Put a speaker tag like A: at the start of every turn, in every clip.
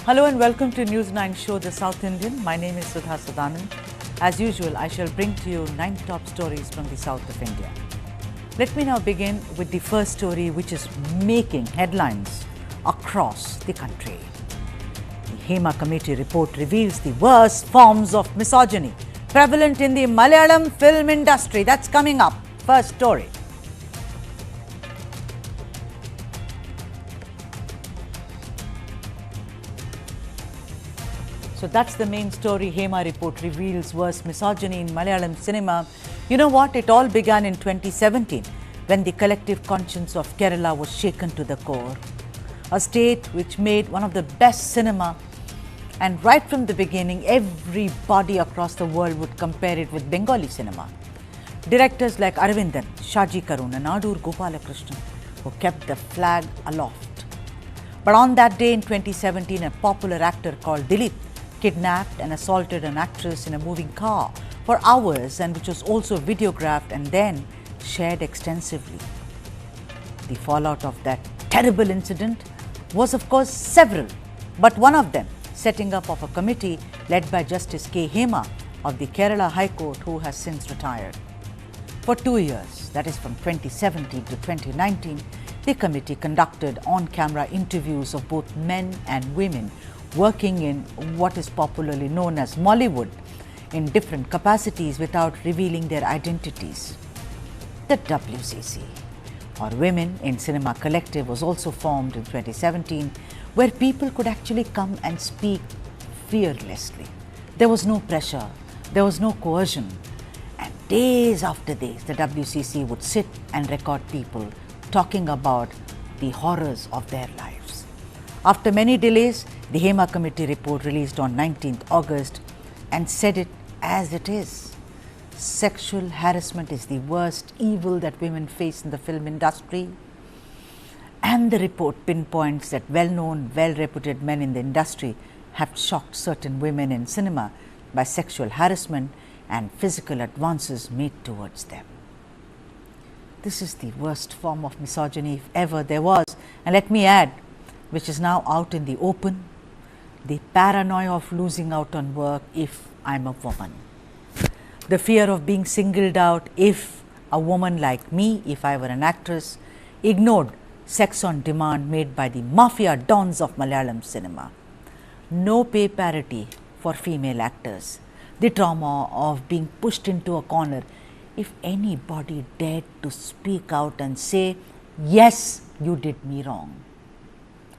A: Hello and welcome to News9 show, The South Indian. My name is Sudha Sadanand. As usual, I shall bring to you 9 top stories from the south of India. Let me now begin with the first story, which is making headlines across the country. The Hema Committee Report reveals the worst forms of misogyny prevalent in the Malayalam film industry. That's coming up. First story. So that's the main story. Hema report reveals worst misogyny in Malayalam cinema. You know what? It all began in 2017 when the collective conscience of Kerala was shaken to the core. A state which made one of the best cinema, and right from the beginning, everybody across the world would compare it with Bengali cinema. Directors like Aravindan, Shaji Karun and Adur Gopalakrishnan who kept the flag aloft. But on that day in 2017, a popular actor called Dilip kidnapped and assaulted an actress in a moving car for hours, and which was also videographed and then shared extensively. The fallout of that terrible incident was, of course, several, but one of them setting up of a committee led by Justice K. Hema of the Kerala High Court, who has since retired. For 2 years, that is from 2017 to 2019, the committee conducted on-camera interviews of both men and women working in what is popularly known as Mollywood in different capacities without revealing their identities. The WCC, or Women in Cinema Collective, was also formed in 2017, where people could actually come and speak fearlessly. There was no pressure, there was no coercion, and days after days, the WCC would sit and record people talking about the horrors of their lives. After many delays, the Hema Committee report released on 19th August and said it as it is. Sexual harassment is the worst evil that women face in the film industry. And the report pinpoints that well-known, well-reputed men in the industry have shocked certain women in cinema by sexual harassment and physical advances made towards them. This is the worst form of misogyny if ever there was. And let me add, which is now out in the open, the paranoia of losing out on work if I'm a woman. The fear of being singled out if a woman like me, if I were an actress, ignored sex on demand made by the mafia dons of Malayalam cinema. No pay parity for female actors. The trauma of being pushed into a corner if anybody dared to speak out and say, yes, you did me wrong.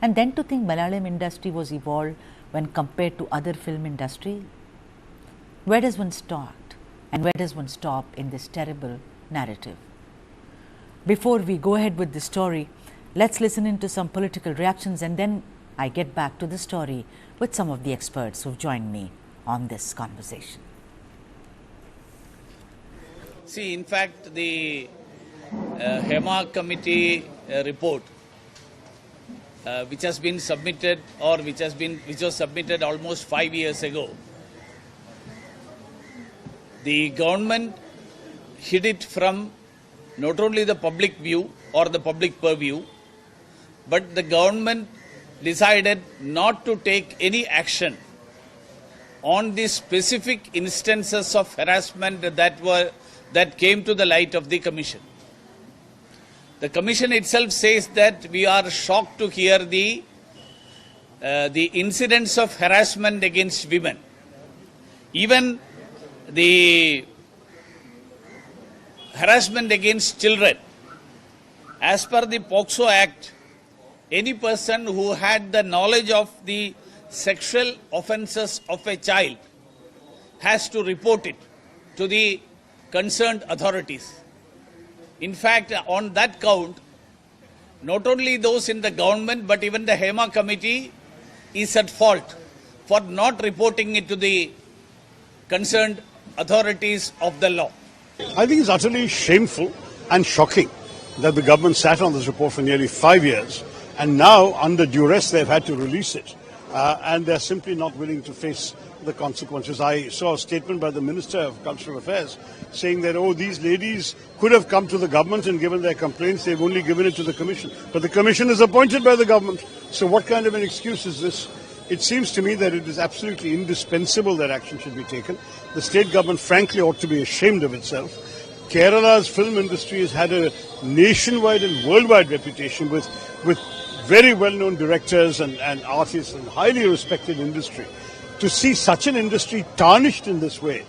A: And then to think Malayalam industry was evolved when compared to other film industry. Where does one start and where does one stop in this terrible narrative? Before we go ahead with the story, let's listen into some political reactions, and then I get back to the story with some of the experts who've joined me on this conversation.
B: See, in fact, the Hema Committee report, which has been submitted or which was submitted almost 5 years ago, the government hid it from not only the public view or the public purview, but the government decided not to take any action on the specific instances of harassment that came to the light of the commission. The commission itself says that we are shocked to hear the incidents of harassment against women. Even the harassment against children. As per the POCSO Act, any person who had the knowledge of the sexual offences of a child has to report it to the concerned authorities. In fact, on that count, not only those in the government but even the Hema Committee is at fault for not reporting it to the concerned authorities of the law.
C: I think it's utterly shameful and shocking that the government sat on this report for nearly 5 years, and now under duress they've had to release it, and they're simply not willing to face the consequences. I saw a statement by the Minister of Cultural Affairs saying that, oh, these ladies could have come to the government and given their complaints, they've only given it to the Commission. But the Commission is appointed by the government. So what kind of an excuse is this? It seems to me that it is absolutely indispensable that action should be taken. The state government, frankly, ought to be ashamed of itself. Kerala's film industry has had a nationwide and worldwide reputation with very well-known directors and artists and highly respected industry. To see such an industry tarnished in this way,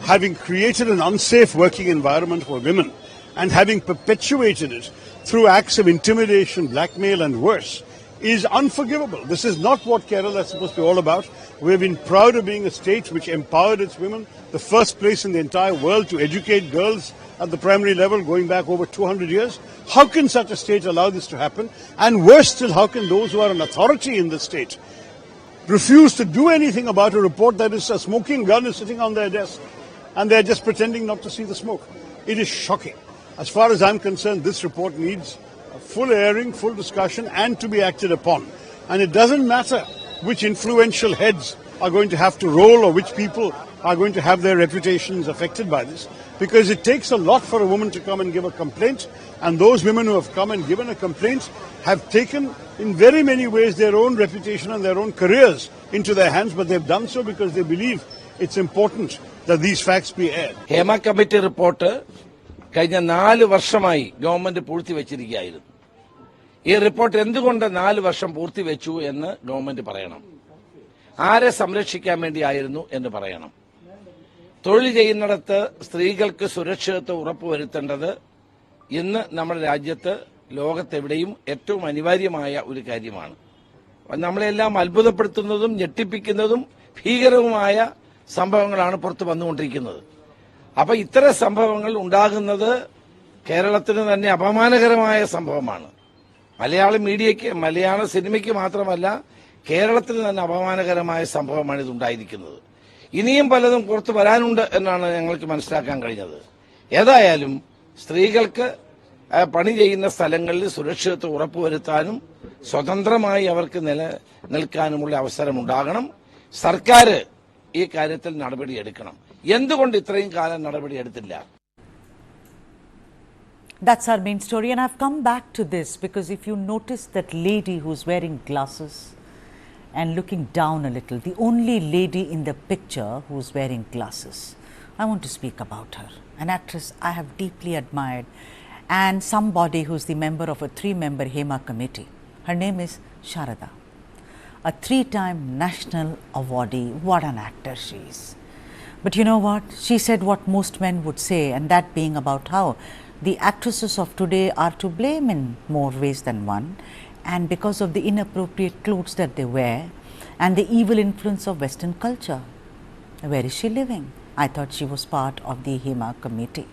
C: having created an unsafe working environment for women and having perpetuated it through acts of intimidation, blackmail and worse, is unforgivable. This is not what Kerala is supposed to be all about. We have been proud of being a state which empowered its women, the first place in the entire world to educate girls at the primary level going back over 200 years. How can such a state allow this to happen? And worse still, how can those who are an authority in the state refuse to do anything about a report that is a smoking gun is sitting on their desk and they're just pretending not to see the smoke? It is shocking. As far as I'm concerned, this report needs a full airing, full discussion and to be acted upon. And it doesn't matter which influential heads are going to have to roll or which people are going to have their reputations affected by this, because it takes a lot for a woman to come and give a complaint, and those women who have come and given a complaint have taken in very many ways their own reputation and their own careers into their hands, but they've done so because they believe it's important that these facts be aired.
D: Hema Committee Report കഴിഞ്ഞ 4 വർഷമായി government പൂർത്തിവെച്ചിരിക്കുകയായിരുന്നു. ഈ report എന്തുകൊണ്ട് 4 വർഷം പൂർത്തിവെച്ചു എന്ന് government പറയണം. ആരെ സംരക്ഷിക്കാൻ വേണ്ടിയായിരുന്നു എന്ന് പറയണം. തൊഴിൽ ചെയ്യുന്നിടത്ത് സ്ത്രീകൾക്ക് സുരക്ഷിതത്വം ഉറപ്പുവരുത്തേണ്ടത് ഇന്ന് നമ്മുടെ രാജ്യത്ത് ലോകത്തെവിടെയും ഏറ്റവും അനിവാര്യമായ ഒരു കാര്യമാണ്. നമ്മളെല്ലാം അത്ഭുതപ്പെടുത്തുന്നതും ഞെട്ടിപ്പിക്കുന്നതും ഭീകരവുമായ സംഭവങ്ങളാണ് പുറത്തു വന്നുകൊണ്ടിരിക്കുന്നത്. അപ്പൊ ഇത്തരം സംഭവങ്ങൾ ഉണ്ടാകുന്നത് കേരളത്തിന് തന്നെ അപമാനകരമായ സംഭവമാണ്. മലയാള മീഡിയയ്ക്ക്, മലയാള സിനിമയ്ക്ക് മാത്രമല്ല, കേരളത്തിന് തന്നെ അപമാനകരമായ സംഭവമാണ് ഇതുണ്ടായിരിക്കുന്നത്. ഇനിയും പലതും പുറത്തു വരാനുണ്ട് എന്നാണ് ഞങ്ങൾക്ക് മനസ്സിലാക്കാൻ കഴിഞ്ഞത്. ഏതായാലും സ്ത്രീകൾക്ക് പണി ചെയ്യുന്ന സ്ഥലങ്ങളിൽ സുരക്ഷിതത്വം ഉറപ്പുവരുത്താനും സ്വതന്ത്രമായി അവർക്ക് നിലനിൽക്കാനുമുള്ള അവസരമുണ്ടാകണം. സർക്കാർ ഈ കാര്യത്തിൽ നടപടിയെടുക്കണം. എന്തുകൊണ്ട് ഇത്രയും കാലം നടപടിയെടുത്തില്ല?
A: That's our main story, and I've come back to this because if you notice that lady who's wearing glasses and looking down a little, the only lady in the picture who's wearing glasses, I want to speak about her. An actress I have deeply admired and somebody who's the member of a 3-member Hema Committee. Her name is Sharada, a 3-time national awardee. What an actor she is. But you know what? She said what most men would say, and that being about how the actresses of today are to blame in more ways than one, and because of the inappropriate clothes that they wear and the evil influence of Western culture. Where is she living? I thought she was part of the Hema Committee.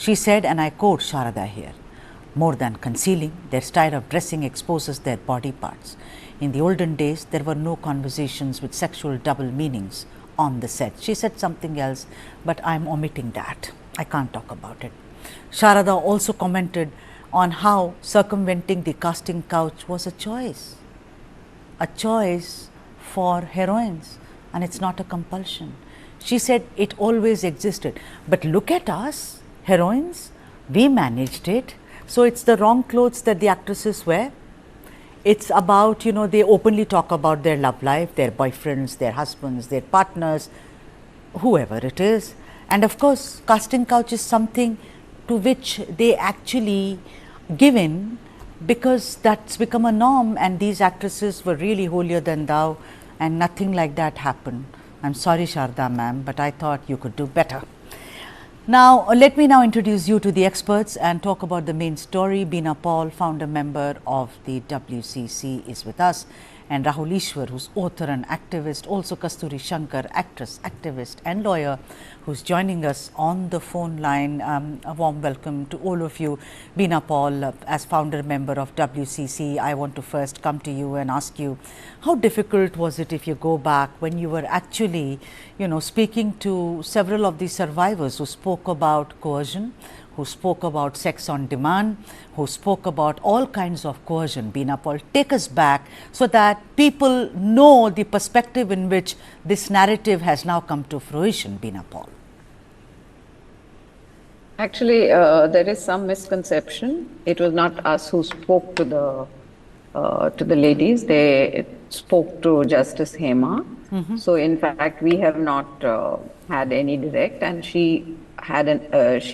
A: She said, and I quote Sharada here, "More than concealing, their style of dressing exposes their body parts. In the olden days, there were no conversations with sexual double meanings on the set." She said something else, but I'm omitting that. I can't talk about it. Sharada also commented on how circumventing the casting couch was a choice for heroines, and it's not a compulsion. She said it always existed, but look at us, heroines, we managed it. So it's the wrong clothes that the actresses wear. It's about, you know, they openly talk about their love life, their boyfriends, their husbands, their partners, whoever it is. And of course, casting couch is something to which they actually give in because that's become a norm, and these actresses were really holier than thou, and nothing like that happened. I'm sorry, Sharda ma'am, but I thought you could do better. Now, let me now introduce you to the experts and talk about the main story. Beena Paul, founder member of the WCC, is with us, and Rahul Ishwar, who's author and activist, also Kasturi Shankar, actress, activist and lawyer, who's joining us on the phone line. A warm welcome to all of you. Beena Paul, as founder member of WCC, I want to first come to you and ask you, how difficult was it, if you go back, when you were actually, you know, speaking to several of the survivors who spoke about coercion, who spoke about sex on demand, who spoke about all kinds of coercion? Beena Paul, take us back so that people know the perspective in which this narrative has now come to fruition. Beena Paul.
E: Actually, there is some misconception. It was not us who spoke to the ladies. spoke to Justice Hema. So in fact, we have not had any direct, and she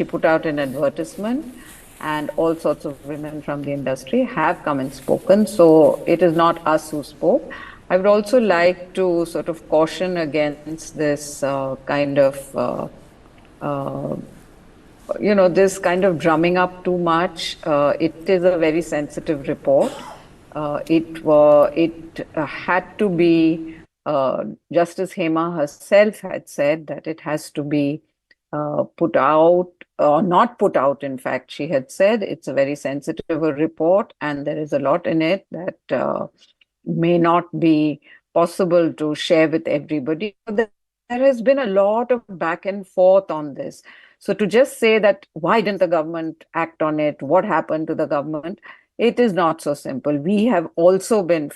E: put out an advertisement, and all sorts of women from the industry have come and spoken. So it is not us who spoke. I would also like to sort of caution against this kind of this kind of drumming up too much. It is a very sensitive report. It had to be, Justice Hema herself had said that it has to be put out, or not put out, in fact. She had said it's a very sensitive report and there is a lot in it that may not be possible to share with everybody. There has been a lot of back and forth on this. So to just say that, why didn't the government act on it? What happened to the government? It is not so simple. We have also been,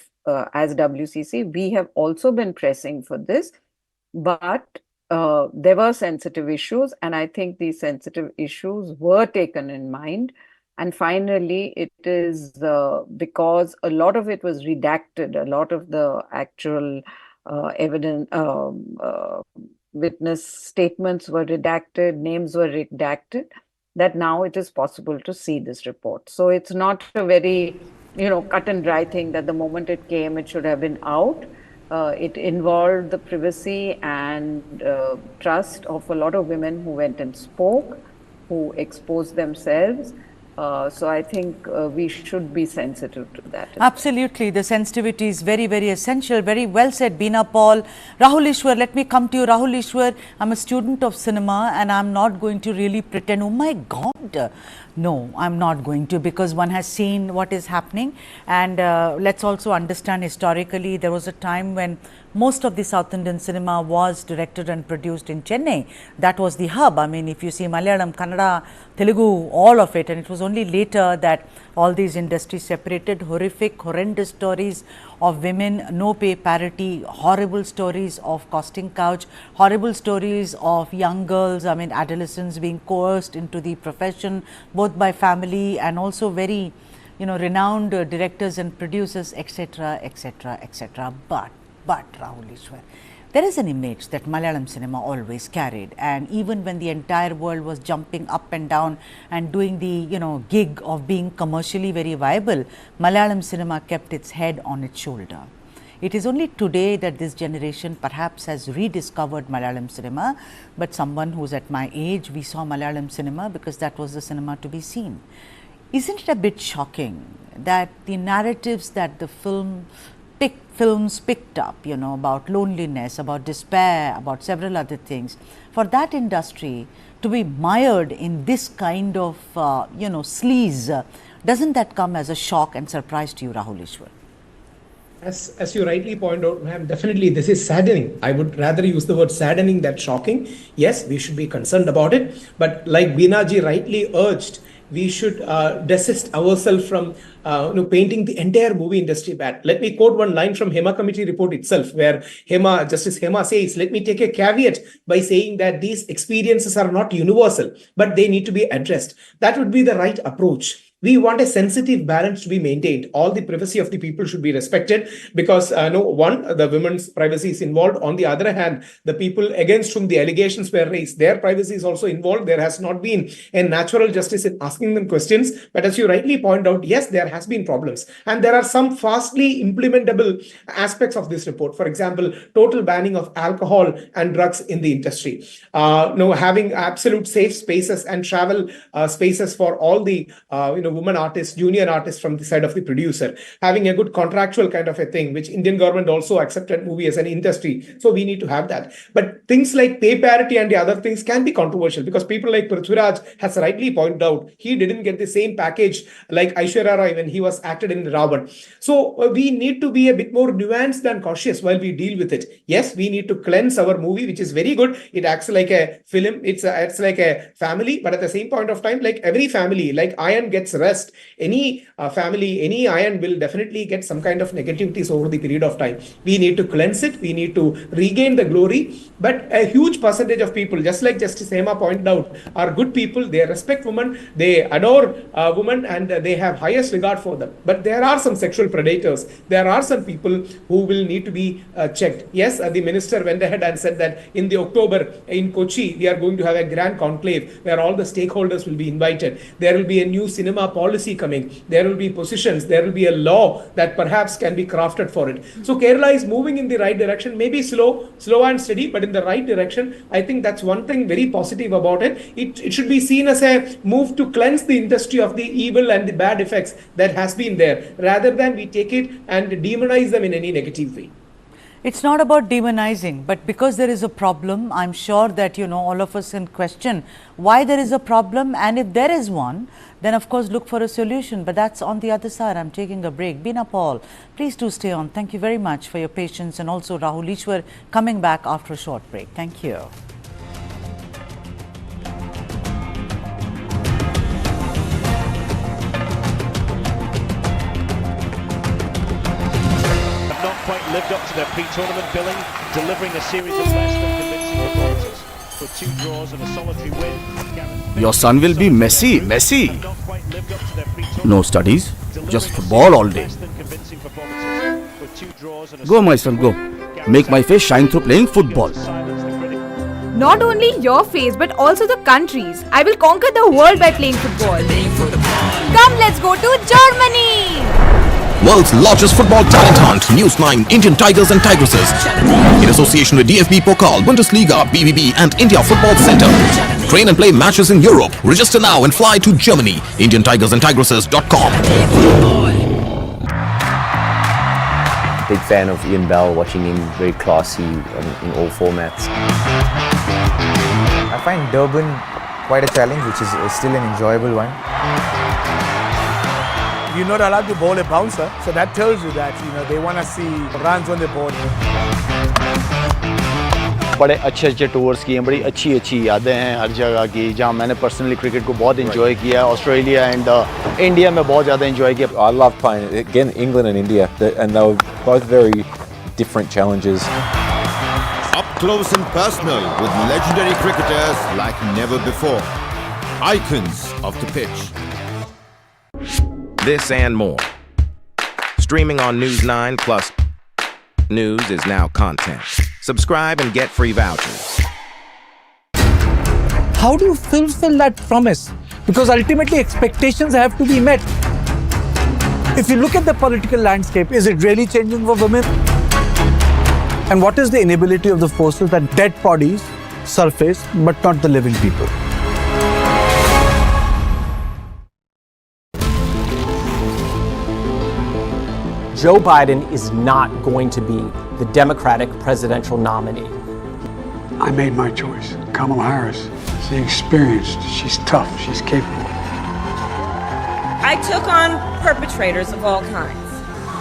E: as WCC, we have also been pressing for this, but there were sensitive issues, and I think these sensitive issues were taken in mind. And finally, it is because a lot of it was redacted, a lot of the actual evidence, witness statements were redacted, names were redacted, that now it is possible to see this report. So it's not a very, cut and dry thing that the moment it came, it should have been out. It involved the privacy and trust of a lot of women who went and spoke, who exposed themselves. So I think we should be sensitive to that.
A: Absolutely. The sensitivity is very, very essential. Very well said, Beena Paul. Rahul Ishwar, let me come to you. Rahul Ishwar, I'm a student of cinema and I'm not going to really pretend, oh my God. No, I'm not going to, because one has seen what is happening. And let's also understand historically, there was a time when most of the South Indian cinema was directed and produced in Chennai. That was the hub. I mean, if you see Malayalam, Kannada, Telugu, all of it. And it was only later that all these industries separated. Horrific, horrendous stories of women, no pay parity, horrible stories of costing couch, horrible stories of young girls, I mean adolescents being coerced into the profession, both by family and also very, renowned directors and producers, etc., etc., etc. But Rahul Ishwar, there is an image that Malayalam cinema always carried, and even when the entire world was jumping up and down and doing the gig of being commercially very viable, Malayalam cinema kept its head on its shoulder. It is only today that this generation perhaps has rediscovered Malayalam cinema, but someone who's at my age, we saw Malayalam cinema because that was the cinema to be seen. Isn't it a bit shocking that the narratives that the films picked up, about loneliness, about despair, about several other things, for that industry to be mired in this kind of, sleaze, doesn't that come as a shock and surprise to you, Rahul Ishwar?
F: As you rightly point out, ma'am, definitely this is saddening. I would rather use the word saddening than shocking. Yes, we should be concerned about it. But like Beena ji rightly urged, we should desist ourselves from painting the entire movie industry bad. Let me quote one line from Hema Committee Report itself, where Justice Hema says, let me take a caveat by saying that these experiences are not universal, but they need to be addressed. That would be the right approach. We want a sensitive balance to be maintained. All the privacy of the people should be respected because, the women's privacy is involved. On the other hand, the people against whom the allegations were raised, their privacy is also involved. There has not been a natural justice in asking them questions. But as you rightly point out, yes, there has been problems. And there are some fastly implementable aspects of this report. For example, total banning of alcohol and drugs in the industry. Having absolute safe spaces and travel spaces for all the, women artists, junior artists from the side of the producer, having a good contractual kind of a thing, which Indian government also accepted movie as an industry. So we need to have that. But things like pay parity and the other things can be controversial because people like Prithviraj has rightly pointed out, he didn't get the same package like Aishwarya Rai when he was acted in Ravan. So we need to be a bit more nuanced and cautious while we deal with it. Yes, we need to cleanse our movie, which is very good. It acts like a film. It's like a family, but at the same point of time, like every family, like iron gets rest, any family, any iron will definitely get some kind of negativities over the period of time. We need to cleanse it. We need to regain the glory. But a huge percentage of people, just like Justice Hema pointed out, are good people. They respect women. They adore women, and they have highest regard for them. But there are some sexual predators. There are some people who will need to be checked. Yes, the minister went ahead and said that in the October in Kochi, we are going to have a grand conclave where all the stakeholders will be invited. There will be a new cinema policy coming. There will be positions. There will be a law that perhaps can be crafted for it. So Kerala is moving in the right direction, maybe slow and steady, but in the right direction. I think that's one thing very positive about it. It should be seen as a move to cleanse the industry of the evil and the bad effects that has been there, rather than we take it and demonize them in any negative way.
A: It's not about demonizing, but because there is a problem, I'm sure that, all of us can question why there is a problem, and if there is one, then of course look for a solution. But that's on the other side. I'm taking a break. Bina Paul, please do stay on. Thank you very much for your patience, and also Rahul Ishwar coming back after a short break. Thank you.
G: Quite lived up to their pre-tournament billing, delivering a series of less than convincing performances. With 2 draws and a solitary win.
H: Your son will be Messi. No studies, just football all day. Go my son, go. Make my face shine through playing football.
I: Not only your face, but also the country's. I will conquer the world by playing football. Come, let's go to Germany!
J: World's largest football talent hunt, News9 Indian Tigers and Tigresses, in association with DFB Pokal, Bundesliga, BBB and India Football Center. Train and play matches in Europe. Register now and fly to Germany. IndianTigersandTigresses.com.
K: Big fan of Ian Bell, watching him very classy in all formats.
L: I find Durban quite a challenge, which is still an enjoyable one.
M: You're not allowed to bowl a bouncer, so that tells you that they want to see runs on the board.
N: बड़े अच्छे tours किए हैं, बड़ी अच्छी यादें हैं हर जगह की, जहाँ मैंने पर्सनली क्रिकेट को बहुत एंजॉय किया है. ऑस्ट्रेलिया एंड इंडिया में बहुत ज़्यादा एंजॉय किया.
O: I love playing again England and India, and they were both very different challenges.
P: Up close and personal with legendary cricketers like never before. Icons of the pitch.
J: This and more. Streaming on News9 Plus. News is now content. Subscribe and get free vouchers.
Q: How do you fulfill that promise? Because ultimately expectations have to be met. If you look at the political landscape, is it really changing for women? And what is the inability of the forces that dead bodies surface but not the living people?
R: Joe Biden is not going to be the Democratic presidential nominee.
S: I made my choice. Kamala Harris. She's experienced. She's tough. She's capable.
T: I took on perpetrators of all kinds.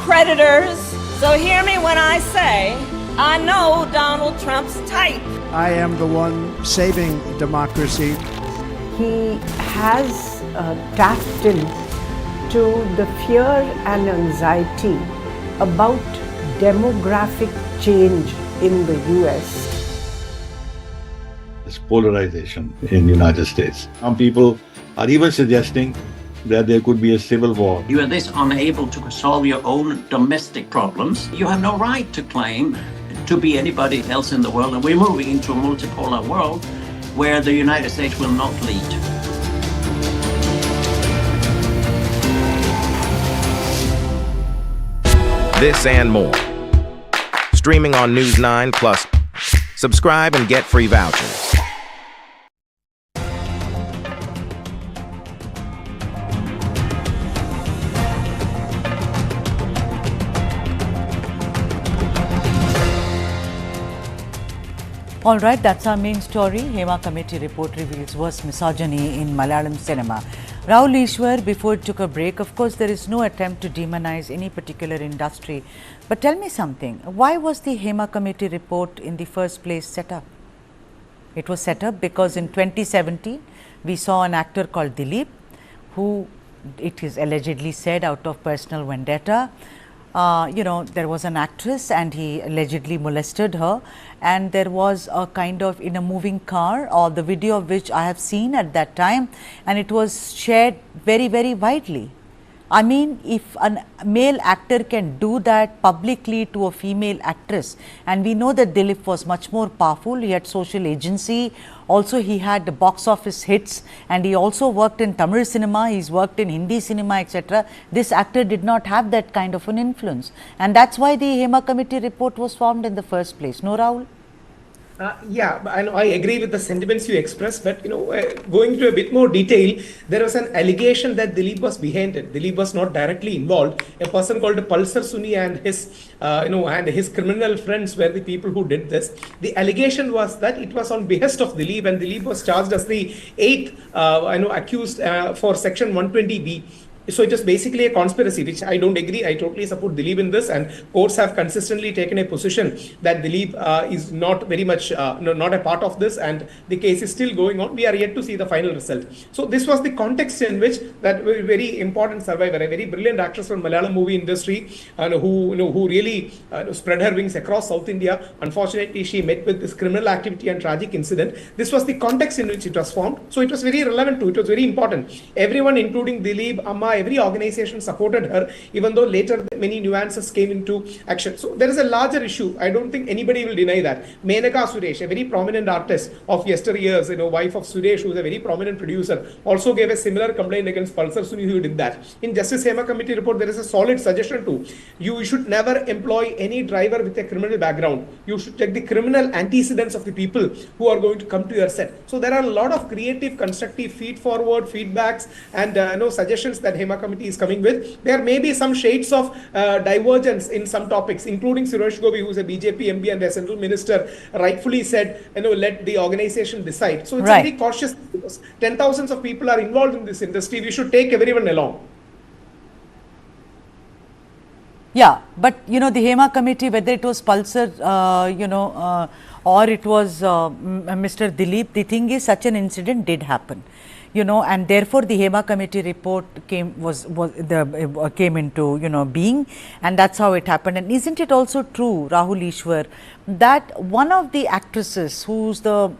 T: Predators. So hear me when I say, I know Donald Trump's type.
U: I am the one saving democracy.
V: He has tapped in to the fear and anxiety about demographic change in the US.
W: This polarization in the United States. Some people are even suggesting that there could be a civil war.
X: You are this unable to solve your own domestic problems. You have no right to claim to be anybody else in the world. And we're moving into a multipolar world where the United States will not lead.
J: This and more. Streaming on News9 Plus. Subscribe and get free vouchers.
A: All right, that's our main story. Hema Committee Report reveals worst misogyny in Malayalam cinema. Rahul Ishwar, before it took a break, of course, there is no attempt to demonize any particular industry. But tell me something, why was the Hema Committee Report in the first place set up? It was set up because in 2017, we saw an actor called Dilip, who it is allegedly said out of personal vendetta. There was an actress and he allegedly molested her, and there was a kind of in a moving car, or the video of which I have seen at that time, and it was shared very, very widely. I mean, if a male actor can do that publicly to a female actress, and we know that Dilip was much more powerful, he had social agency, also he had the box office hits, and he also worked in Tamil cinema, he's worked in Hindi cinema, etc. This actor did not have that kind of an influence, and that's why the Hema Committee report was formed in the first place. No, Rahul?
F: Yeah, I agree with the sentiments you expressed, but going to a bit more detail, there was an allegation that Dilip was behind it. Dilip was not directly involved. A person called Pulsar Suni and his, and his criminal friends were the people who did this. The allegation was that it was on behest of Dilip, and Dilip was charged as the 8th, accused for Section 120B. So it is basically a conspiracy, which I don't agree. I totally support Dilip in this, and courts have consistently taken a position that Dilip is not very much, not a part of this, and the case is still going on. We are yet to see the final result. So this was the context in which that very important survivor, a very brilliant actress from Malayalam movie industry, who really spread her wings across South India. Unfortunately, she met with this criminal activity and tragic incident. This was the context in which it was formed. So it was very relevant too. It was very important. Everyone, including Dilip, Amma, every organization supported her, even though later many nuances came into action. So there is a larger issue. I don't think anybody will deny that. Menaka Suresh, a very prominent artist of yesteryears, wife of Suresh, who is a very prominent producer, also gave a similar complaint against Pulsar Suni, who did that. In Justice Hema Committee report, there is a solid suggestion too. You should never employ any driver with a criminal background. You should check the criminal antecedents of the people who are going to come to your set. So there are a lot of creative, constructive feed-forward feedbacks and suggestions that Hema Committee is coming with. There may be some shades of divergence in some topics, including Suresh Gopi, who is a BJP MP and a central minister, rightfully said, let the organization decide. So it's very cautious because 10,000s of people are involved in this industry. We should take everyone along.
A: Yeah, but the Hema Committee, whether it was Pulsar, or it was Mr. Dilip, the thing is, such an incident did happen. And therefore the Hema Committee report came into being, and that's how it happened. And isn't it also true, Rahul Ishwar, that one of the actresses who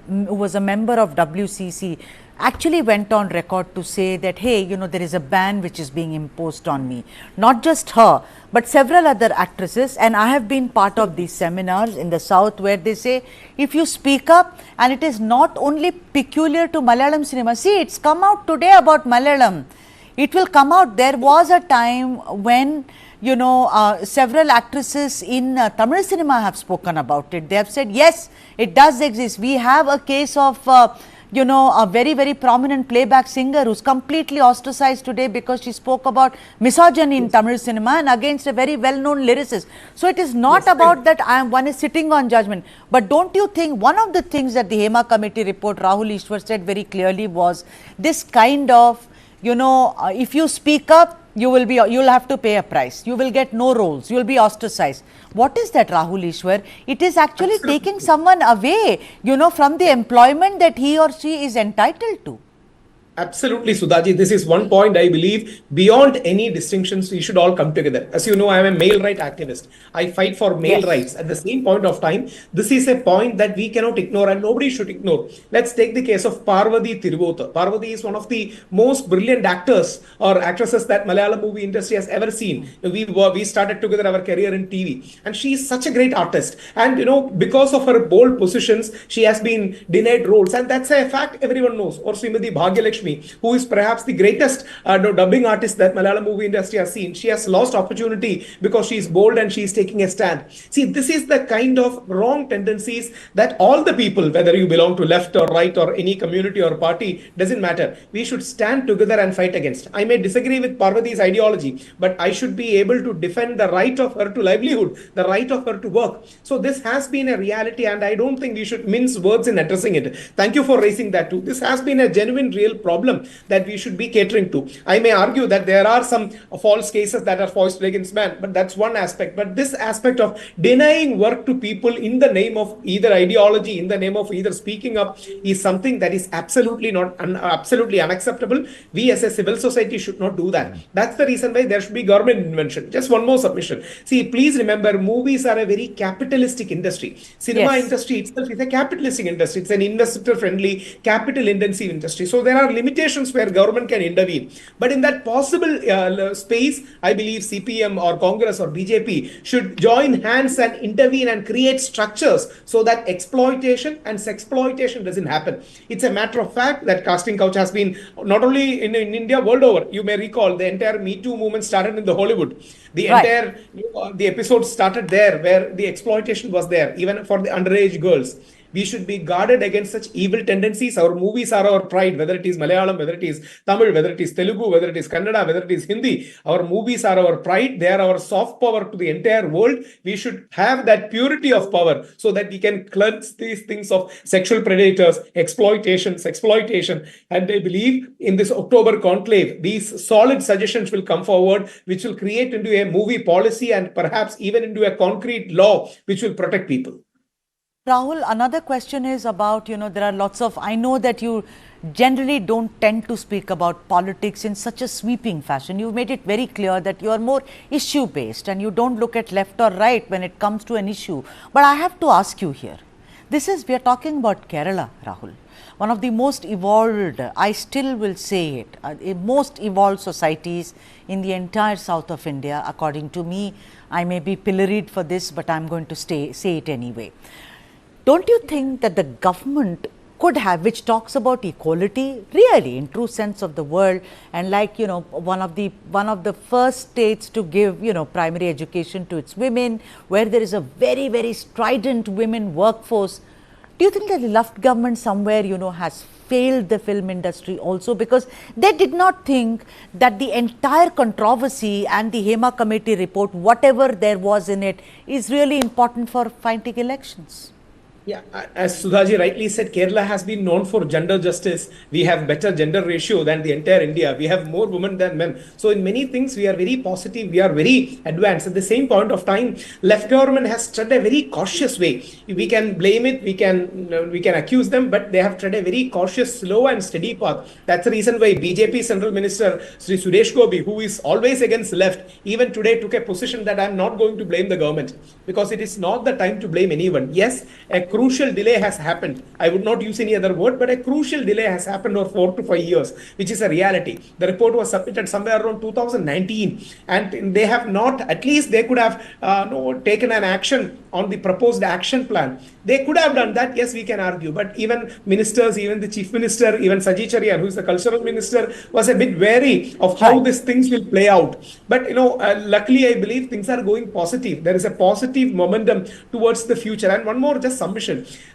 A: was a member of WCC actually went on record to say that, hey, there is a ban which is being imposed on me. Not just her, but several other actresses, and I have been part of these seminars in the South where they say, if you speak up, and it is not only peculiar to Malayalam cinema. See, it's come out today about Malayalam. It will come out. There was a time when several actresses in Tamil cinema have spoken about it. They have said, yes, it does exist. We have a case of a very, very prominent playback singer who's completely ostracized today because she spoke about misogyny in Tamil cinema and against a very well-known lyricist. So it is not about that one is sitting on judgment. But don't you think one of the things that the Hema Committee report, Rahul Ishwar, said very clearly was this kind of, if you speak up, you'll have to pay a price. You will get no roles. You will be ostracized. What is that, Rahul Ishwar? It is actually taking someone away, from the employment that he or she is entitled to.
F: Absolutely, Sudhaji. This is one point I believe beyond any distinctions, we should all come together. As you know, I am a male rights activist. I fight for male rights. At the same point of time, this is a point that we cannot ignore and nobody should ignore. Let's take the case of Parvati Tiruvotha. Parvati is one of the most brilliant actors or actresses that Malayalam movie industry has ever seen. We started together our career in TV, and she is such a great artist. And because of her bold positions, she has been denied roles, and that's a fact everyone knows. Or Srimati Bhagyalakshmi, who is perhaps the greatest dubbing artist that Malayalam movie industry has seen. She has lost opportunity because she is bold and she is taking a stand. See, this is the kind of wrong tendencies that all the people, whether you belong to left or right or any community or party, doesn't matter. We should stand together and fight against. I may disagree with Parvati's ideology, but I should be able to defend the right of her to livelihood, the right of her to work. So this has been a reality, and I don't think we should mince words in addressing it. Thank you for raising that too. This has been a genuine, real problem problem that we should be catering to. I may argue that there are some false cases that are foisted against men, but that's one aspect. But this aspect of denying work to people in the name of either ideology, in the name of either speaking up, is something that is absolutely absolutely unacceptable. We as a civil society should not do that. That's the reason why there should be government intervention. Just one more submission. See, please remember, movies are a very capitalistic industry. Cinema industry itself is a capitalistic industry. It's an investor-friendly, capital-intensive industry. So there are limitations where government can intervene. But in that possible space, I believe CPM or Congress or BJP should join hands and intervene and create structures so that exploitation and sexploitation doesn't happen. It's a matter of fact that casting couch has been not only in India, world over. You may recall the entire Me Too movement started in the Hollywood. The entire the episode started there, where the exploitation was there, even for the underage girls. We should be guarded against such evil tendencies. Our movies are our pride, whether it is Malayalam, whether it is Tamil, whether it is Telugu, whether it is Kannada, whether it is Hindi. Our movies are our pride. They are our soft power to the entire world. We should have that purity of power so that we can cleanse these things of sexual predators, exploitation. And I believe in this October conclave, these solid suggestions will come forward, which will create into a movie policy and perhaps even into a concrete law which will protect people.
A: Rahul, another question is about, there are lots of, I know that you generally don't tend to speak about politics in such a sweeping fashion. You've made it very clear that you are more issue based and you don't look at left or right when it comes to an issue. But I have to ask you here, we are talking about Kerala, Rahul, one of the most evolved, I still will say it, most evolved societies in the entire south of India. According to me, I may be pilloried for this, but I'm going to say it anyway. Don't you think that the government could have, which talks about equality, really in true sense of the word, and like, one of the first states to give, primary education to its women, where there is a very, very strident women workforce. Do you think that the left government somewhere, has failed the film industry also, because they did not think that the entire controversy and the Hema Committee report, whatever there was in it, is really important for fighting elections?
F: Yeah, as Sudhaji rightly said, Kerala has been known for gender justice. We have better gender ratio than the entire India. We have more women than men. So in many things, we are very positive. We are very advanced. At the same point of time, left government has tread a very cautious way. We can blame it. We can accuse them, but they have tread a very cautious, slow and steady path. That's the reason why BJP Central Minister Sri Suresh Gopi, who is always against left, even today took a position that I'm not going to blame the government, because it is not the time to blame anyone. Yes, a crucial delay has happened. I would not use any other word, but a crucial delay has happened over 4 to 5 years, which is a reality. The report was submitted somewhere around 2019, and they have not, at least they could have taken an action on the proposed action plan. They could have done that, yes, we can argue, but even ministers, even the chief minister, even Saji Charian, who is the cultural minister, was a bit wary of how these things will play out. But, luckily, I believe things are going positive. There is a positive momentum towards the future. And one more just submission.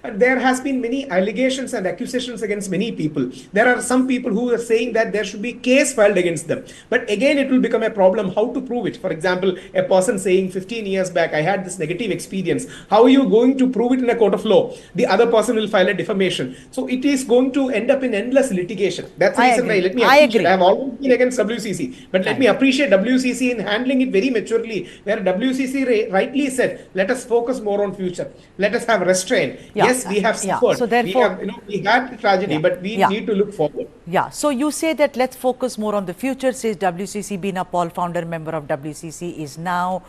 F: There has been many allegations and accusations against many people. There are some people who are saying that there should be case filed against them. But again, it will become a problem how to prove it. For example, a person saying 15 years back, I had this negative experience. How are you going to prove it in a court of law? The other person will file a defamation. So it is going to end up in endless litigation. That's the reason why, let me appreciate, I have always been against WCC, but let me appreciate WCC in handling it very maturely, where WCC rightly said, let us focus more on future. Let us have restraint. Yes, we have suffered. So therefore, we had tragedy, but we need to look forward.
A: Yeah. So you say that let's focus more on the future, says WCC. Bina Paul, founder member of WCC, is now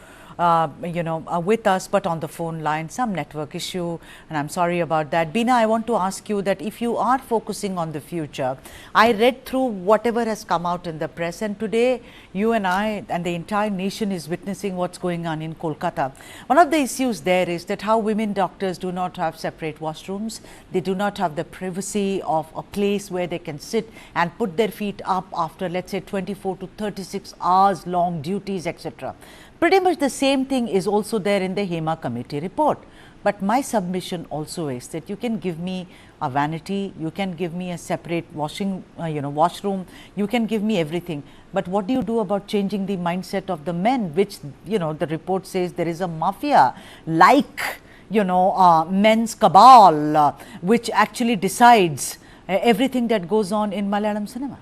A: with us, but on the phone line, some network issue, and I'm sorry about that. Bina, I want to ask you that if you are focusing on the future, I read through whatever has come out in the press, and today you and I and the entire nation is witnessing what's going on in Kolkata. One of the issues there is that how women doctors do not have separate washrooms. They do not have the privacy of a place where they can sit and put their feet up after, let's say, 24 to 36 hours long duties, etc. Pretty much the same thing is also there in the Hema Committee report. But my submission also is that you can give me a vanity, you can give me a separate washroom, you can give me everything. But what do you do about changing the mindset of the men, which, the report says there is a mafia like, men's cabal, which actually decides, everything that goes on in Malayalam cinema.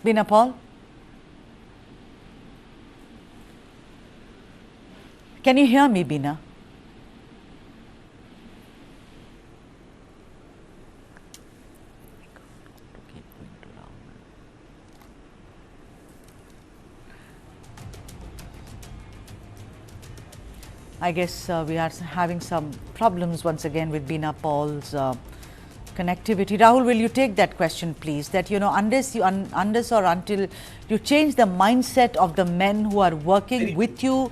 A: Bina Paul? Can you hear me, Bina? I guess we are having some problems once again with Bina Paul's connectivity. Rahul, will you take that question, please? That, you know, unless or until you change the mindset of the men who are working with you,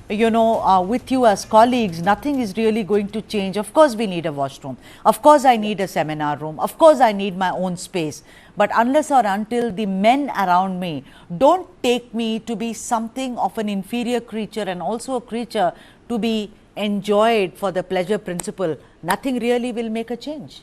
A: with you as colleagues, nothing is really going to change. Of course, we need a washroom. Of course, I need a seminar room. Of course, I need my own space. But unless or until the men around me don't take me to be something of an inferior creature and also a creature to be enjoyed for the pleasure principle, nothing really will make a change.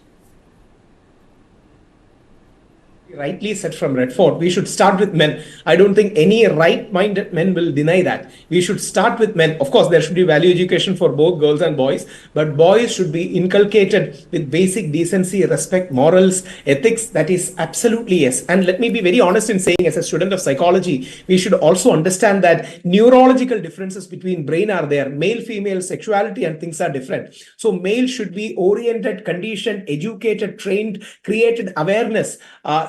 F: Rightly said from Redford, we should start with men. I don't think any right-minded men will deny that. We should start with men. Of course, there should be value education for both girls and boys, but boys should be inculcated with basic decency, respect, morals, ethics. That is absolutely yes. And let me be very honest in saying, as a student of psychology, we should also understand that neurological differences between brain are there. Male, female, sexuality and things are different. So male should be oriented, conditioned, educated, trained, created awareness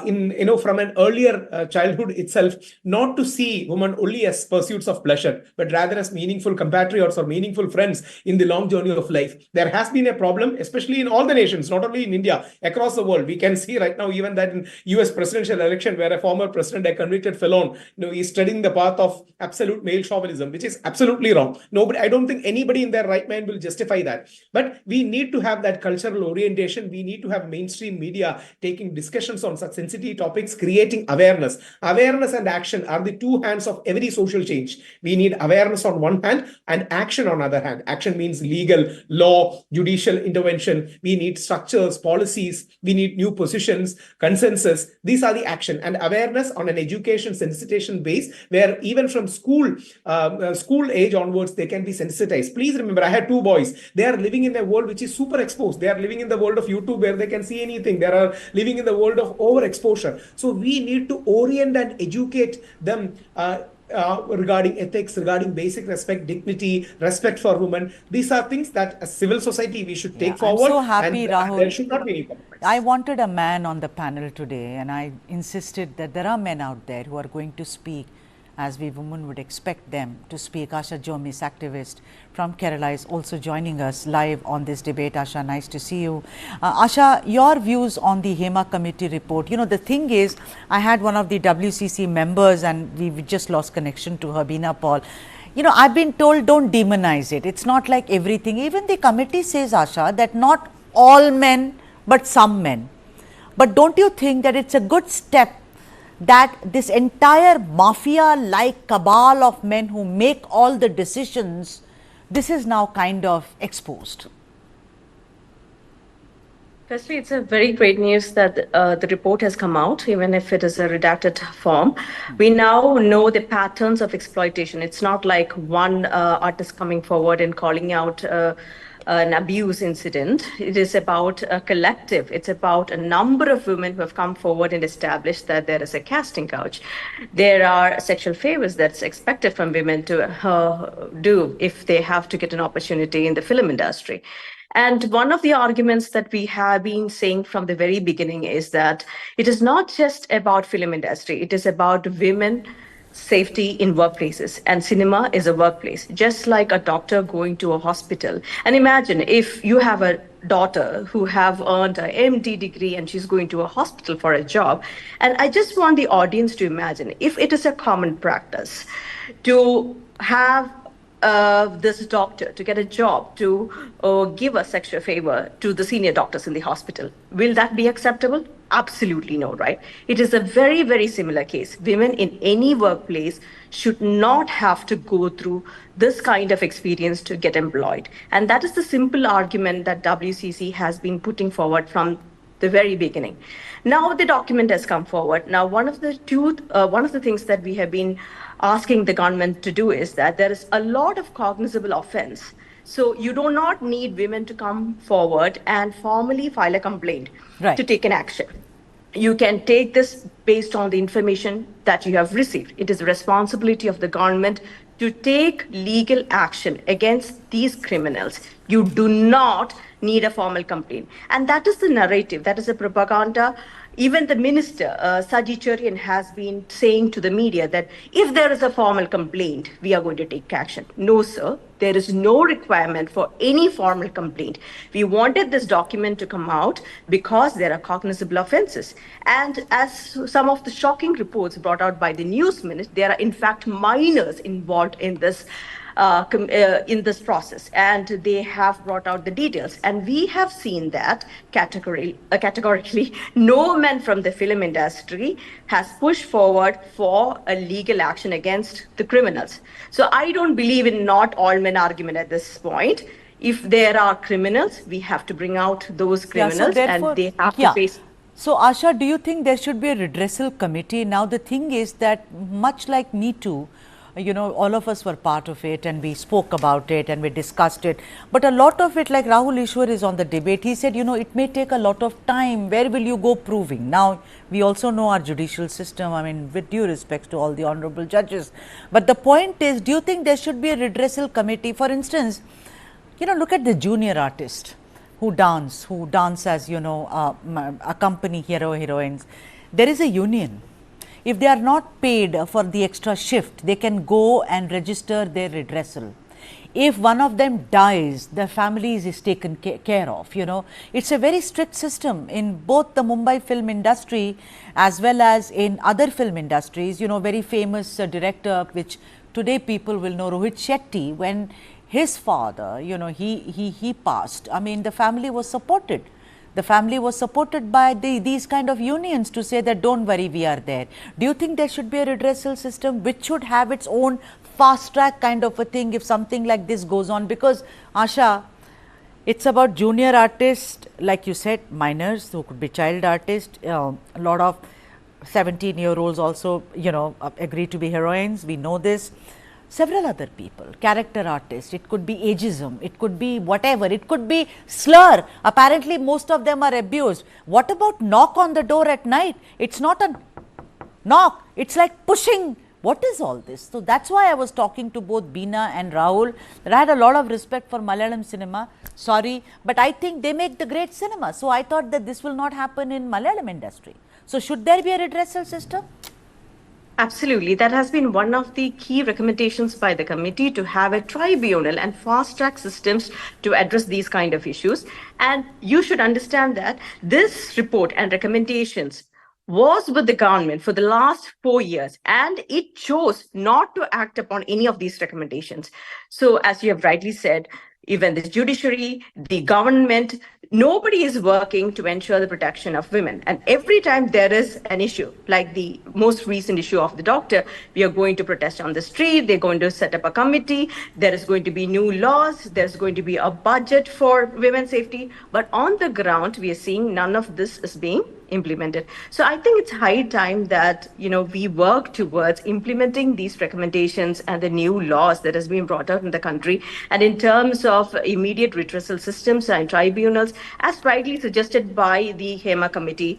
F: from an earlier childhood itself, not to see women only as pursuits of pleasure, but rather as meaningful compatriots or meaningful friends in the long journey of life. There has been a problem, especially in all the nations, not only in India, across the world. We can see right now even that in US presidential election, where a former president, a convicted felon, is treading the path of absolute male chauvinism, which is absolutely wrong. I don't think anybody in their right mind will justify that. But we need to have that cultural orientation. We need to have mainstream media taking discussions on such sensitive topics, creating awareness. Awareness and action are the two hands of every social change. We need awareness on one hand and action on the other hand. Action means legal, law, judicial intervention. We need structures, policies. We need new positions, consensus. These are the action. And awareness on an education sensitization base, where even from school age onwards, they can be sensitized. Please remember, I had two boys. They are living in a world which is super exposed. They are living in the world of YouTube, where they can see anything. They are living in the world of overexposure. So we need to orient and educate them regarding ethics, regarding basic respect, dignity, respect for women. These are things that as civil society we should take forward.
A: I'm so happy, Rahul.
F: There should not be any compromise.
A: I wanted a man on the panel today, and I insisted that there are men out there who are going to speak as we women would expect them to speak. Asha Jomis, activist from Kerala, is also joining us live on this debate. Asha, nice to see you. Asha, your views on the Hema Committee report. You know, the thing is, I had one of the WCC members and we just lost connection to her, Bina Paul. You know, I've been told don't demonize it. It's not like everything. Even the committee says, Asha, that not all men, but some men. But don't you think that it's a good step that this entire mafia-like cabal of men who make all the decisions, this is now kind of exposed?
B: Firstly, it's a very great news that the report has come out, even if it is a redacted form. We now know the patterns of exploitation. It's not like one artist coming forward and calling out an abuse incident. It is about a collective. It's about a number of women who have come forward and established that there is a casting couch. There are sexual favors that's expected from women to do if they have to get an opportunity in the film industry. And one of the arguments that we have been saying from the very beginning is that it is not just about film industry. It is about women safety in workplaces, and cinema is a workplace, just like a doctor going to a hospital. And imagine if you have a daughter who have earned an MD degree and she's going to a hospital for a job. And I just want the audience to imagine if it is a common practice to have this doctor to get a job to give a sexual favor to the senior doctors in the hospital. Will that be acceptable? Absolutely no, right? It is a very, very similar case. Women in any workplace should not have to go through this kind of experience to get employed. And that is the simple argument that WCC has been putting forward from the very beginning. Now the document has come forward. Now one of the things that we have been asking the government to do is that there is a lot of cognizable offense. So you do not need women to come forward and formally file a complaint to take an action. You can take this based on the information that you have received. It is the responsibility of the government to take legal action against these criminals. You do not need a formal complaint. And that is the narrative, that is the propaganda. Even the minister, Saji Cherian, has been saying to the media that if there is a formal complaint, we are going to take action. No, sir, there is no requirement for any formal complaint. We wanted this document to come out because there are cognizable offenses. And as some of the shocking reports brought out by the News9, there are in fact minors involved in this process, and they have brought out the details. And we have seen that categorically, no man from the film industry has pushed forward for a legal action against the criminals. So I don't believe in not all men argument at this point. If there are criminals, we have to bring out those criminals, and they have to face.
A: So Asha, do you think there should be a redressal committee? Now the thing is that much like Me Too, you know, all of us were part of it and we spoke about it and we discussed it. But a lot of it, like Rahul Ishwar is on the debate, he said, you know, it may take a lot of time. Where will you go proving? Now, we also know our judicial system, I mean, with due respect to all the honorable judges. But the point is, do you think there should be a redressal committee? For instance, you know, look at the junior artist who dance as, you know, accompany heroines. There is a union. If they are not paid for the extra shift, they can go and register their redressal. If one of them dies, the family is taken care of, you know. It's a very strict system in both the Mumbai film industry as well as in other film industries. You know, very famous director, which today people will know, Rohit Shetty, when his father, you know, he passed, I mean, the family was supported. The family was supported by these kind of unions to say that don't worry, we are there. Do you think there should be a redressal system which should have its own fast track kind of a thing if something like this goes on? Because Asha, it's about junior artists, like you said, minors who could be child artists, a lot of 17-year-olds also, you know, agree to be heroines, we know this. Several other people, character artists, it could be ageism, it could be whatever, it could be slur. Apparently, most of them are abused. What about knock on the door at night? It's not a knock, it's like pushing. What is all this? So that's why I was talking to both Beena and Rahul. I had a lot of respect for Malayalam cinema. Sorry, but I think they make the great cinema. So I thought that this will not happen in Malayalam industry. So should there be a redressal system?
B: Absolutely. That has been one of the key recommendations by the committee, to have a tribunal and fast-track systems to address these kind of issues. And you should understand that this report and recommendations was with the government for the last 4 years, and it chose not to act upon any of these recommendations. So as you have rightly said, even the judiciary, the government, nobody is working to ensure the protection of women. And every time there is an issue, like the most recent issue of the doctor, we are going to protest on the street, they're going to set up a committee, there is going to be new laws, there's going to be a budget for women's safety. But on the ground, we are seeing none of this is being implemented. So I think it's high time that, you know, we work towards implementing these recommendations and the new laws that has been brought out in the country. And in terms of immediate redressal systems and tribunals, as rightly suggested by the Hema Committee,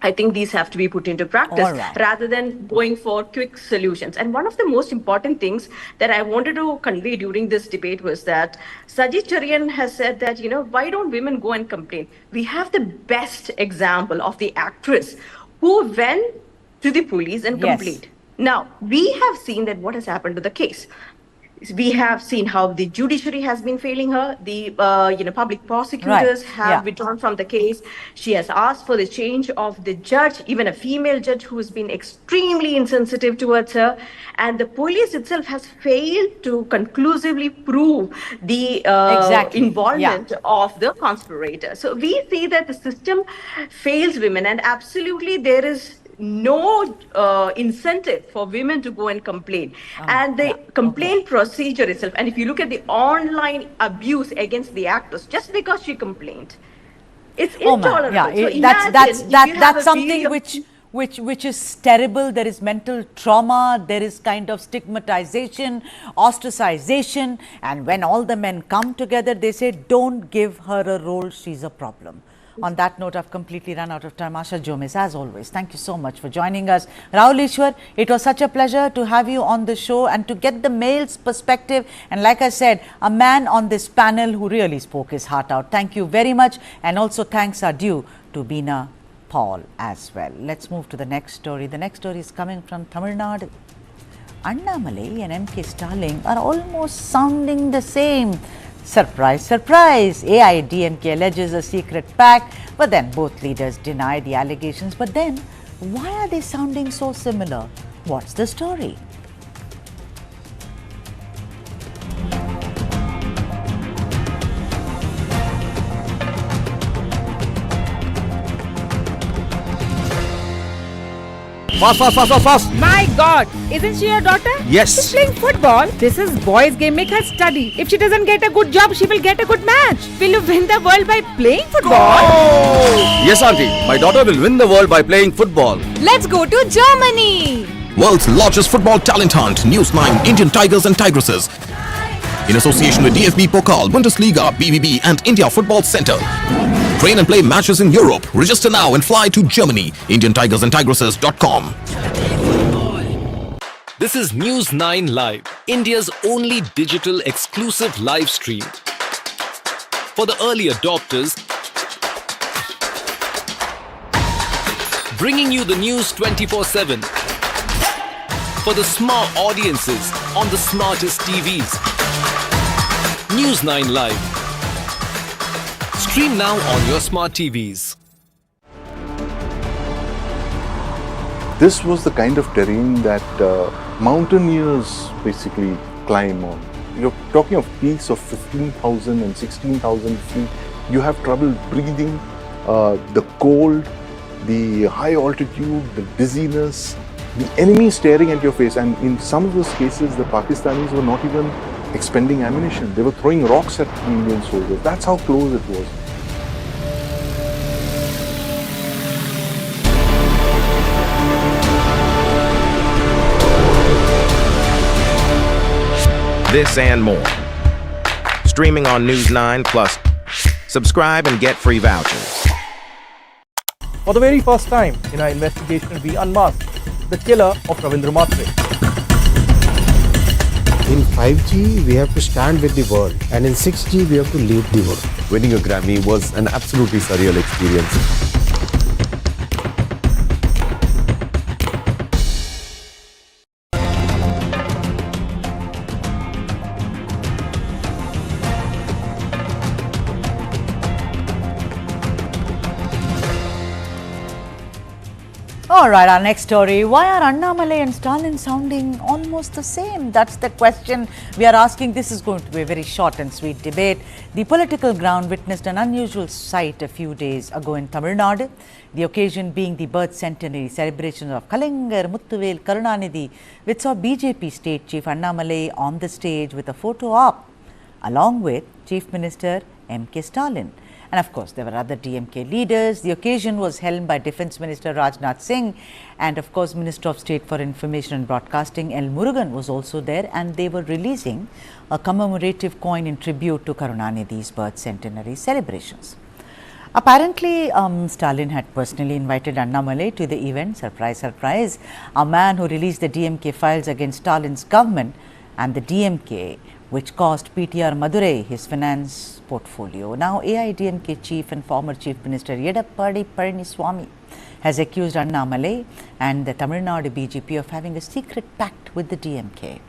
B: I think these have to be put into practice rather than going for quick solutions. And one of the most important things that I wanted to convey during this debate was that Saji Cherian has said that, you know, why don't women go and complain? We have the best example of the actress who went to the police and complained. Now, we have seen that what has happened to the case. We have seen how the judiciary has been failing her. The public prosecutors have withdrawn from the case. She has asked for the change of the judge, even a female judge who has been extremely insensitive towards her. And the police itself has failed to conclusively prove the involvement of the conspirator. So we see that the system fails women, and absolutely there is no incentive for women to go and complain. And the complaint procedure itself, and if you look at the online abuse against the actress, just because she complained, it's intolerable.
A: So that's something which is terrible. There is mental trauma, there is kind of stigmatization, ostracization, and when all the men come together, they say, don't give her a role, she's a problem. On that note, I've completely run out of time. Asha Jomis, as always, thank you so much for joining us. Rahul Ishwar, it was such a pleasure to have you on the show and to get the male's perspective. And like I said, a man on this panel who really spoke his heart out. Thank you very much. And also thanks are due to Beena Paul as well. Let's move to the next story. The next story is coming from Tamil Nadu. Annamalai and MK Stalin are almost sounding the same. Surprise, surprise. AIADMK alleges a secret pact, but then both leaders deny the allegations. But then, why are they sounding so similar? What's the story?
H: Fast.
I: My God, isn't she your daughter?
H: Yes.
I: She's playing football. This is boys' game. Make her study. If she doesn't get a good job, she will get a good match. Will you win the world by playing football?
H: Yes, auntie. My daughter will win the world by playing football.
I: Let's go to Germany.
J: World's largest football talent hunt, News9 Indian Tigers and Tigresses. In association with DFB Pokal, Bundesliga, BVB and India Football Center. Train and play matches in Europe. Register now and fly to Germany. IndianTigersandTigresses.com.
C: This is News9 Live, India's only digital exclusive live stream. For the early adopters, bringing you the news 24/7. For the smart audiences on the smartest TVs. News9 Live. Stream now on your smart TVs.
D: This was the kind of terrain that mountaineers basically climb on. You're talking of peaks of 15,000 and 16,000 feet. You have trouble breathing, the cold, the high altitude, the dizziness, the enemy staring at your face. And in some of those cases, the Pakistanis were not even expending ammunition. They were throwing rocks at Indian soldiers. That's how close it was.
E: This and more. Streaming on News9 Plus. Subscribe and get free vouchers.
G: For the very first time in our investigation, we unmasked the killer of Ravindra Matre.
Y: In 5G, we have to stand with the world, and in 6G, we have to lead the world.
Z: Winning a Grammy was an absolutely surreal experience.
A: All right, our next story. Why are Annamalai and Stalin sounding almost the same? That's the question we are asking. This is going to be a very short and sweet debate. The political ground witnessed an unusual sight a few days ago in Tamil Nadu. The occasion being the birth centenary celebrations of Kalingar Muthuvel Karunanidhi, which saw BJP State Chief Annamalai on the stage with a photo op, along with Chief Minister MK Stalin. And of course, there were other DMK leaders. The occasion was held by Defence Minister Rajnath Singh, and of course, Minister of State for Information and Broadcasting L. Murugan was also there, and they were releasing a commemorative coin in tribute to Karunanidhi's birth centenary celebrations. Apparently, Stalin had personally invited Annamalai to the event. Surprise, surprise. A man who released the DMK files against Stalin's government and the DMK, which cost PTR Madurai his finance portfolio. Now, AIADMK chief and former Chief Minister Edappadi Palaniswamy has accused Annamalai and the Tamil Nadu BJP of having a secret pact with the DMK.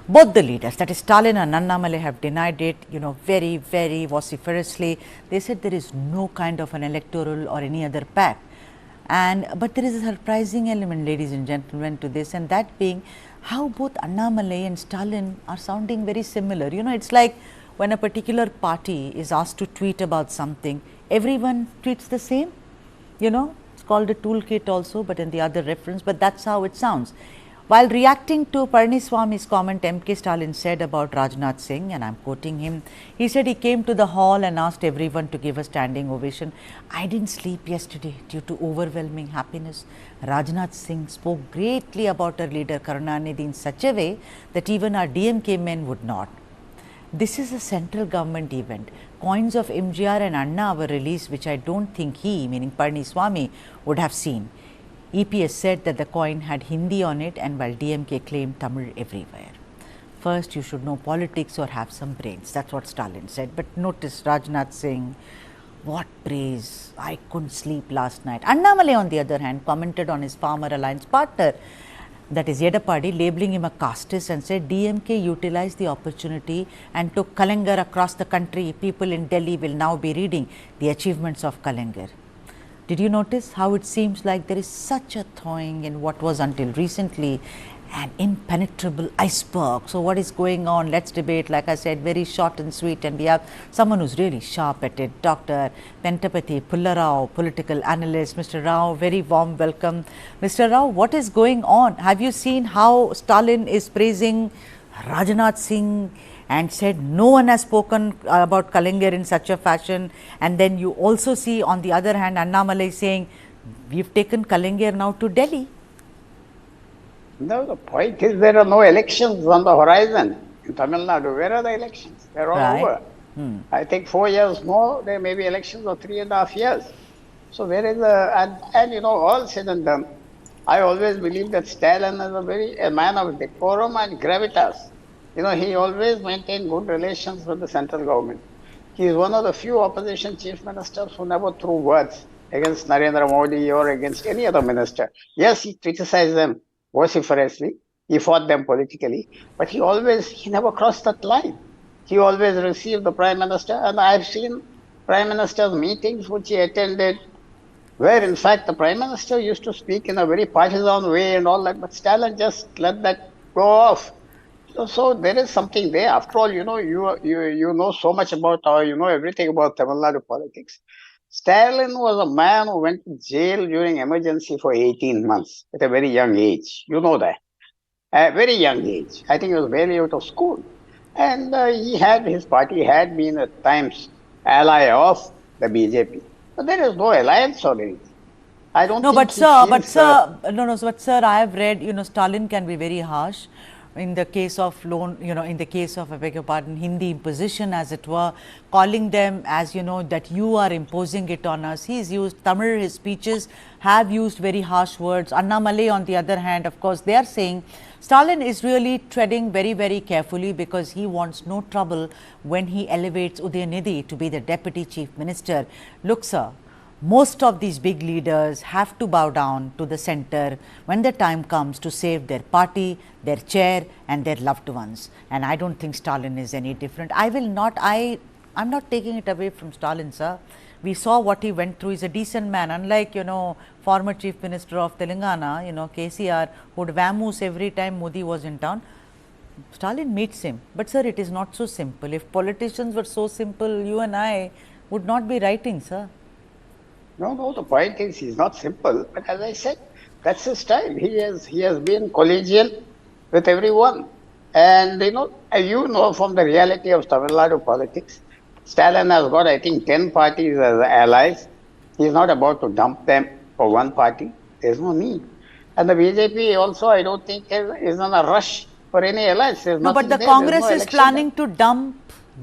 A: Both the leaders, that is Stalin and Annamalai, have denied it, very, very vociferously. They said there is no kind of an electoral or any other pact. But there is a surprising element, ladies and gentlemen, to this, and that being how both Annamalai and Stalin are sounding very similar. It's like when a particular party is asked to tweet about something, everyone tweets the same. It's called a toolkit also, but in the other reference, but that's how it sounds. While reacting to Palaniswamy's comment, MK Stalin said about Rajnath Singh, and I am quoting him, he said he came to the hall and asked everyone to give a standing ovation. I didn't sleep yesterday due to overwhelming happiness. Rajnath Singh spoke greatly about our leader Karunanidhi in such a way that even our DMK men would not. This is a central government event. Coins of MGR and Anna were released, which I don't think he, meaning Palaniswamy, would have seen. EPS said that the coin had Hindi on it, and while DMK claimed Tamil everywhere. First, you should know politics or have some brains. That's what Stalin said. But notice Rajnath Singh, what praise. I couldn't sleep last night. Annamalai, on the other hand, commented on his farmer alliance partner, that is Yedapadi, labeling him a casteist, and said DMK utilized the opportunity and took Kalangar across the country. People in Delhi will now be reading the achievements of Kalangar. Did you notice how it seems like there is such a thawing in what was until recently an impenetrable iceberg? So what is going on? Let's debate. Like I said, very short and sweet, and we have someone who's really sharp at it. Dr. Pentapati Pullarao, political analyst. Mr. Rao, very warm welcome. Mr. Rao, what is going on? Have you seen how Stalin is praising Rajnath Singh and said no one has spoken about Kalangar in such a fashion, and then you also see on the other hand Annamalai saying we've taken Kalangar now to Delhi?
K: No, the point is there are no elections on the horizon in Tamil Nadu. Where are the elections? They're all over. I think 4 years more, there may be elections of 3.5 years. So where is the, and you know, all said and done, I always believe that Stalin is a man of decorum and gravitas. You know, he always maintained good relations with the central government. He is one of the few opposition chief ministers who never threw words against Narendra Modi or against any other minister. Yes, he criticized them vociferously, he fought them politically, but he never crossed that line. He always received the Prime Minister, and I've seen Prime Minister's meetings which he attended, where in fact the Prime Minister used to speak in a very partisan way and all that, but Stalin just let that go off. So there is something there. After all, you know, you know so much about, you know everything about Tamil Nadu politics. Stalin was a man who went to jail during emergency for 18 months at a very young age. You know that. At a very young age. I think he was barely out of school. And his party had been at times ally of the BJP. But there is no alliance or anything. I don't think
A: sir, I have read, you know, Stalin can be very harsh. In the case of in the case of, I beg your pardon, Hindi imposition, as it were, calling them, as you know, that you are imposing it on us. He's used Tamil, his speeches have used very harsh words. Annamalai, on the other hand, of course, they are saying Stalin is really treading very, very carefully because he wants no trouble when he elevates Udayanidhi to be the deputy chief minister. Look, sir, most of these big leaders have to bow down to the center when the time comes to save their party, their chair and their loved ones. And I don't think Stalin is any different. I'm not taking it away from Stalin, sir. We saw what he went through. He's a decent man, unlike, you know, former Chief Minister of Telangana, you know, KCR, who would vamoose every time Modi was in town. Stalin meets him. But sir, it is not so simple. If politicians were so simple, you and I would not be writing, sir.
K: No, the point is he's not simple, but as I said, that's his style. He has been collegial with everyone. And you know from the reality of Tamil Nadu politics, Stalin has got, I think, 10 parties as allies. He's not about to dump them for one party. There's no need. And the BJP also, I don't think, is in a rush for any alliance.
A: No, but the Congress is planning to dump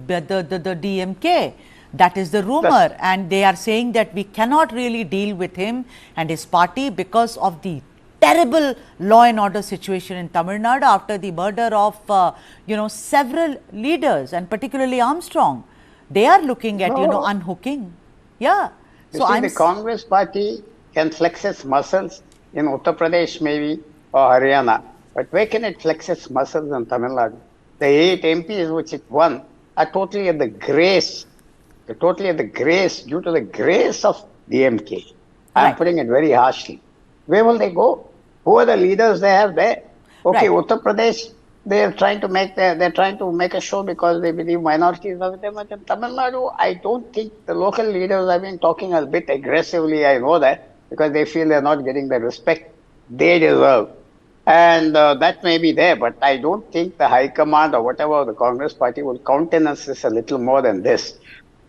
A: the DMK. That is the rumor, and they are saying that we cannot really deal with him and his party because of the terrible law and order situation in Tamil Nadu after the murder of several leaders, and particularly Armstrong. They are looking at unhooking. Yeah.
K: So the Congress party can flex its muscles in Uttar Pradesh maybe or Haryana, but where can it flex its muscles in Tamil Nadu? The 8 MPs which it won are totally at the grace. They're totally at the grace, due to the grace of DMK. I'm putting it very harshly. Where will they go? Who are the leaders they have there? Okay, Uttar Pradesh, they're trying to make a show because they believe minorities are with them. But in Tamil Nadu, I don't think the local leaders have been talking a bit aggressively. I know that because they feel they're not getting the respect they deserve. And that may be there, but I don't think the High Command or whatever the Congress Party will countenance this a little more than this.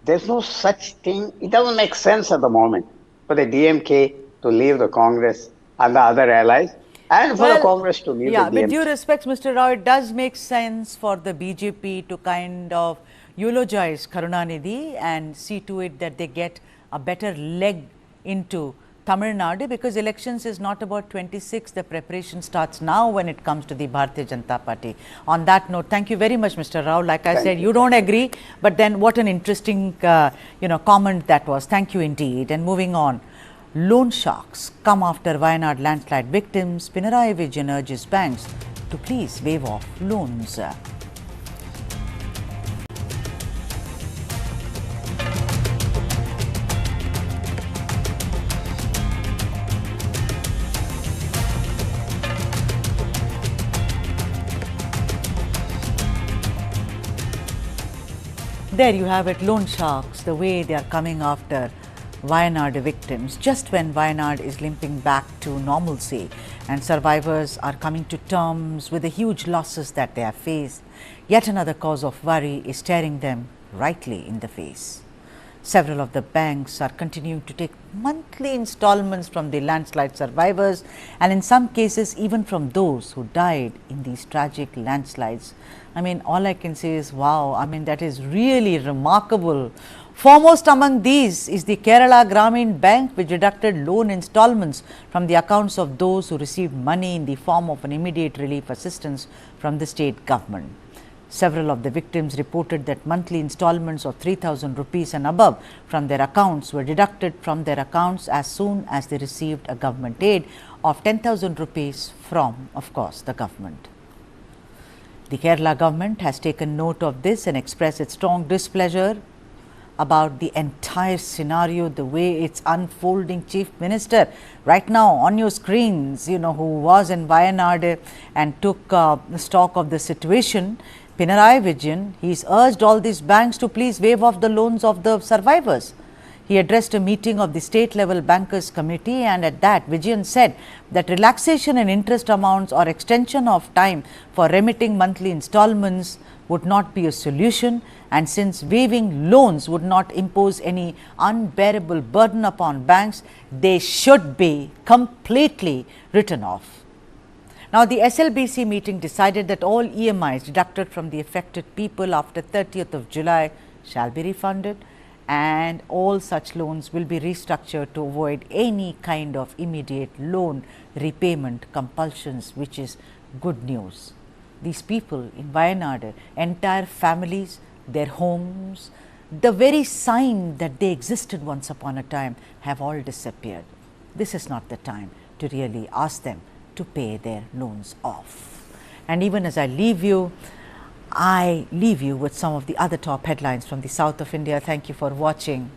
K: There's no such thing. It doesn't make sense at the moment for the DMK to leave the Congress and the other allies, and for the Congress to leave the DMK.
A: With due respect, Mr. Rao, it does make sense for the BJP to kind of eulogize Karunanidhi and see to it that they get a better leg into Tamil Nadu, because elections is not about 26. The preparation starts now when it comes to the Bharatiya Janata Party. On that note, thank you very much, Mr. Rao. Like I said, you don't agree, but then what an interesting comment that was. Thank you indeed. And moving on, loan sharks come after Wayanad landslide victims. Pinarayi Vijayan urges banks to please waive off loans. There you have it, loan sharks, the way they are coming after Wayanad victims, just when Wayanad is limping back to normalcy and survivors are coming to terms with the huge losses that they have faced. Yet another cause of worry is staring them rightly in the face. Several of the banks are continuing to take monthly installments from the landslide survivors, and in some cases even from those who died in these tragic landslides. I mean, all I can say is, wow, I mean, that is really remarkable. Foremost among these is the Kerala Grameen Bank, which deducted loan installments from the accounts of those who received money in the form of an immediate relief assistance from the state government. Several of the victims reported that monthly installments of 3,000 rupees and above from their accounts were deducted from their accounts as soon as they received a government aid of 10,000 rupees from, of course, the government. The Kerala government has taken note of this and expressed its strong displeasure about the entire scenario, the way it's unfolding. Chief Minister, right now on your screens, who was in Wayanad and took stock of the situation, Pinarayi Vijayan, he's urged all these banks to please waive off the loans of the survivors. He addressed a meeting of the state level bankers committee, and at that Vijayan said that relaxation in interest amounts or extension of time for remitting monthly installments would not be a solution, and since waiving loans would not impose any unbearable burden upon banks, they should be completely written off. Now, the SLBC meeting decided that all EMIs deducted from the affected people after 30th of July shall be refunded, and all such loans will be restructured to avoid any kind of immediate loan repayment compulsions, which is good news. These people in Wayanad, entire families, their homes, the very sign that they existed once upon a time, have all disappeared. This is not the time to really ask them to pay their loans off. And even as I leave you with some of the other top headlines from the south of India. Thank you for watching.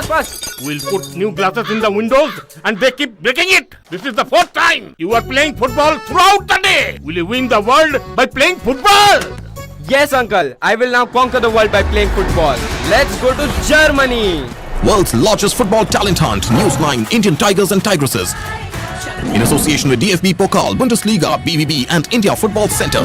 L: Fast. We'll put new glasses in the windows and they keep breaking it. This is the fourth time you are playing football throughout the day. Will you win the world by playing football?
M: Yes, uncle. I will now conquer the world by playing football. Let's go to Germany.
J: World's largest football talent hunt, News9 Indian Tigers and Tigresses. In association with DFB Pokal, Bundesliga, BVB and India Football Center.